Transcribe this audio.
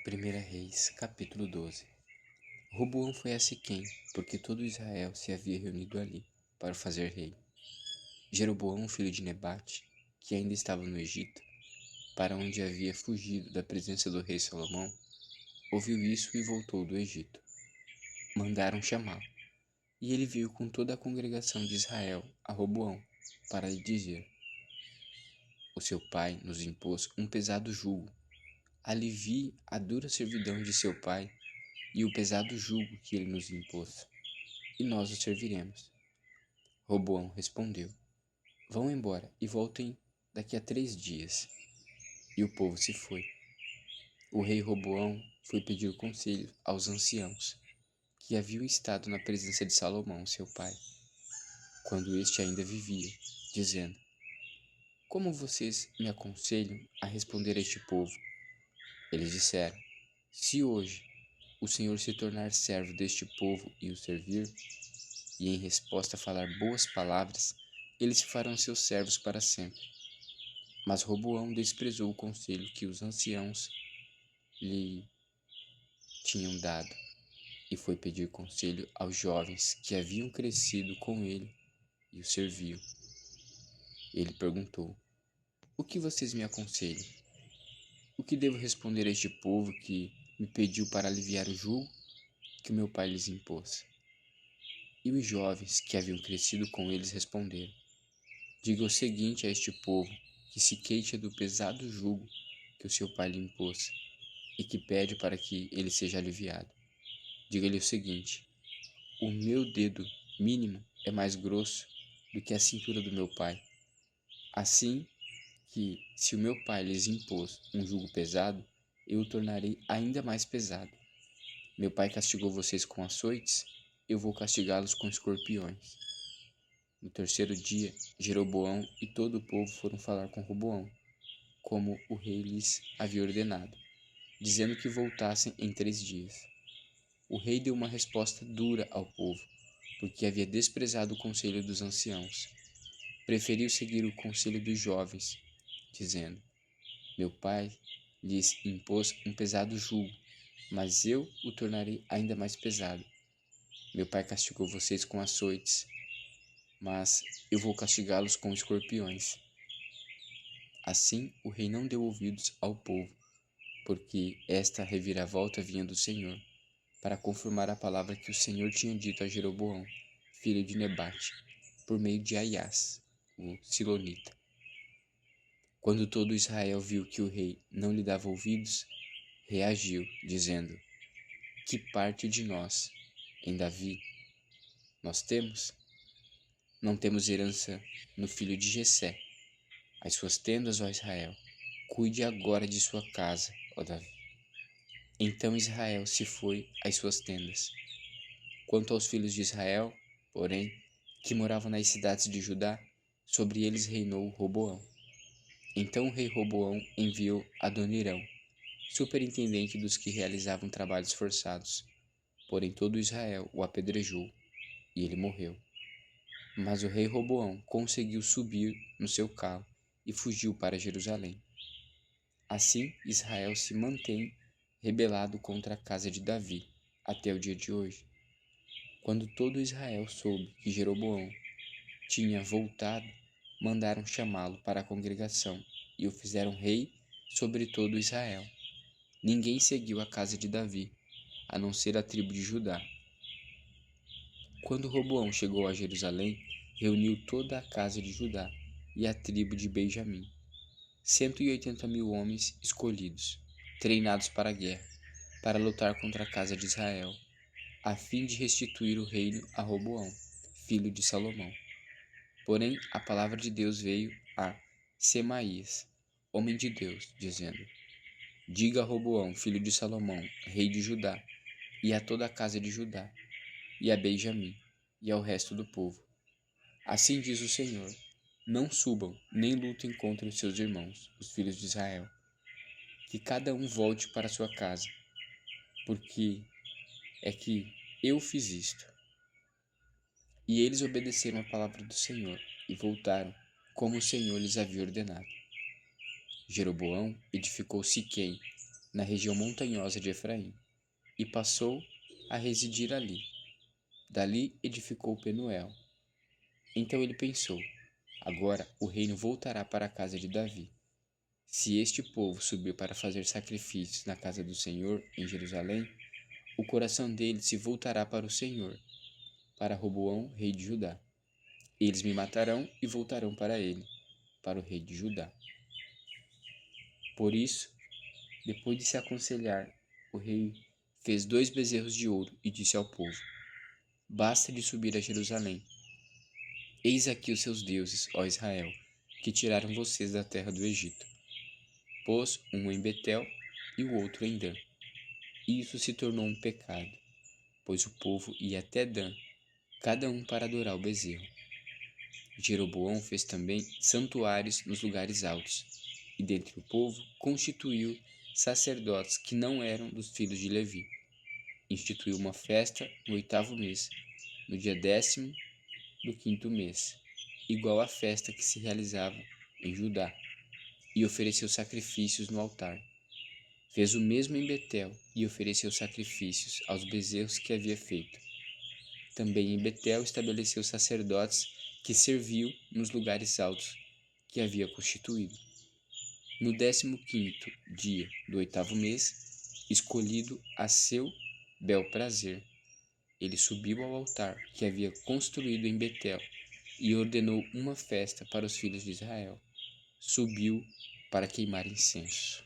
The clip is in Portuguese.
1 Reis, capítulo 12. Roboão foi a Siquém, porque todo Israel se havia reunido ali, para o fazer rei. Jeroboão, filho de Nebate, que ainda estava no Egito, para onde havia fugido da presença do rei Salomão, ouviu isso e voltou do Egito. Mandaram chamá-lo, e ele veio com toda a congregação de Israel a Roboão, para lhe dizer: O seu pai nos impôs um pesado jugo. Alivie a dura servidão de seu pai e o pesado jugo que ele nos impôs, e nós o serviremos. Roboão respondeu: Vão embora e voltem daqui a 3 dias. E o povo se foi. O rei Roboão foi pedir conselho aos anciãos, que haviam estado na presença de Salomão, seu pai, quando este ainda vivia, dizendo: Como vocês me aconselham a responder a este povo? Eles disseram: Se hoje o Senhor se tornar servo deste povo e o servir, e em resposta falar boas palavras, eles farão seus servos para sempre. Mas Roboão desprezou o conselho que os anciãos lhe tinham dado, e foi pedir conselho aos jovens que haviam crescido com ele e o serviam. Ele perguntou: O que vocês me aconselham? O que devo responder a este povo que me pediu para aliviar o jugo que meu pai lhes impôs? E os jovens que haviam crescido com eles responderam: Diga o seguinte a este povo que se queixa do pesado jugo que o seu pai lhe impôs e que pede para que ele seja aliviado. Diga-lhe o seguinte: o meu dedo mínimo é mais grosso do que a cintura do meu pai. Assim que, se o meu pai lhes impôs um jugo pesado, eu o tornarei ainda mais pesado. Meu pai castigou vocês com açoites, eu vou castigá-los com escorpiões. No terceiro dia, Jeroboão e todo o povo foram falar com Roboão, como o rei lhes havia ordenado, dizendo que voltassem em 3 dias. O rei deu uma resposta dura ao povo, porque havia desprezado o conselho dos anciãos. Preferiu seguir o conselho dos jovens, dizendo: Meu pai lhes impôs um pesado jugo, mas eu o tornarei ainda mais pesado. Meu pai castigou vocês com açoites, mas eu vou castigá-los com escorpiões. Assim o rei não deu ouvidos ao povo, porque esta reviravolta vinha do Senhor, para confirmar a palavra que o Senhor tinha dito a Jeroboão, filho de Nebate, por meio de Aias, o Silonita. Quando todo Israel viu que o rei não lhe dava ouvidos, reagiu, dizendo: Que parte de nós, em Davi, nós temos? Não temos herança no filho de Jessé. As suas tendas, ó Israel, cuide agora de sua casa, ó Davi. Então Israel se foi às suas tendas. Quanto aos filhos de Israel, porém, que moravam nas cidades de Judá, sobre eles reinou Roboão. Então o rei Roboão enviou Adonirão, superintendente dos que realizavam trabalhos forçados. Porém todo Israel o apedrejou, e ele morreu. Mas o rei Roboão conseguiu subir no seu carro e fugiu para Jerusalém. Assim Israel se mantém rebelado contra a casa de Davi, até o dia de hoje. Quando todo Israel soube que Jeroboão tinha voltado, mandaram chamá-lo para a congregação e o fizeram rei sobre todo Israel. Ninguém seguiu a casa de Davi, a não ser a tribo de Judá. Quando Roboão chegou a Jerusalém, reuniu toda a casa de Judá e a tribo de Benjamim, 180.000 homens escolhidos, treinados para a guerra, para lutar contra a casa de Israel, a fim de restituir o reino a Roboão, filho de Salomão. Porém, a palavra de Deus veio a Semaías, homem de Deus, dizendo: Diga a Roboão, filho de Salomão, rei de Judá, e a toda a casa de Judá, e a Benjamim, e ao resto do povo: Assim diz o Senhor: Não subam, nem lutem contra os seus irmãos, os filhos de Israel. Que cada um volte para sua casa, porque é que eu fiz isto. E eles obedeceram a palavra do Senhor e voltaram, como o Senhor lhes havia ordenado. Jeroboão edificou Siquém, na região montanhosa de Efraim, e passou a residir ali. Dali edificou Penuel. Então ele pensou: agora o reino voltará para a casa de Davi. Se este povo subir para fazer sacrifícios na casa do Senhor em Jerusalém, o coração deles se voltará para o Senhor, para Roboão, rei de Judá. Eles me matarão e voltarão para ele, para o rei de Judá. Por isso, depois de se aconselhar, o rei fez 2 bezerros de ouro e disse ao povo: basta de subir a Jerusalém. Eis aqui os seus deuses, ó Israel, que tiraram vocês da terra do Egito. Pôs um em Betel e o outro em Dan. E isso se tornou um pecado, pois o povo ia até Dan, cada um para adorar o bezerro. Jeroboão fez também santuários nos lugares altos, e dentre o povo constituiu sacerdotes que não eram dos filhos de Levi. Instituiu uma festa no 8º mês, no dia 10º do 5º mês, igual à festa que se realizava em Judá, e ofereceu sacrifícios no altar. Fez o mesmo em Betel e ofereceu sacrifícios aos bezerros que havia feito. Também em Betel estabeleceu sacerdotes que serviam nos lugares altos que havia constituído. No 15º dia do 8º mês, escolhido a seu bel prazer, ele subiu ao altar que havia construído em Betel e ordenou uma festa para os filhos de Israel. Subiu para queimar incenso.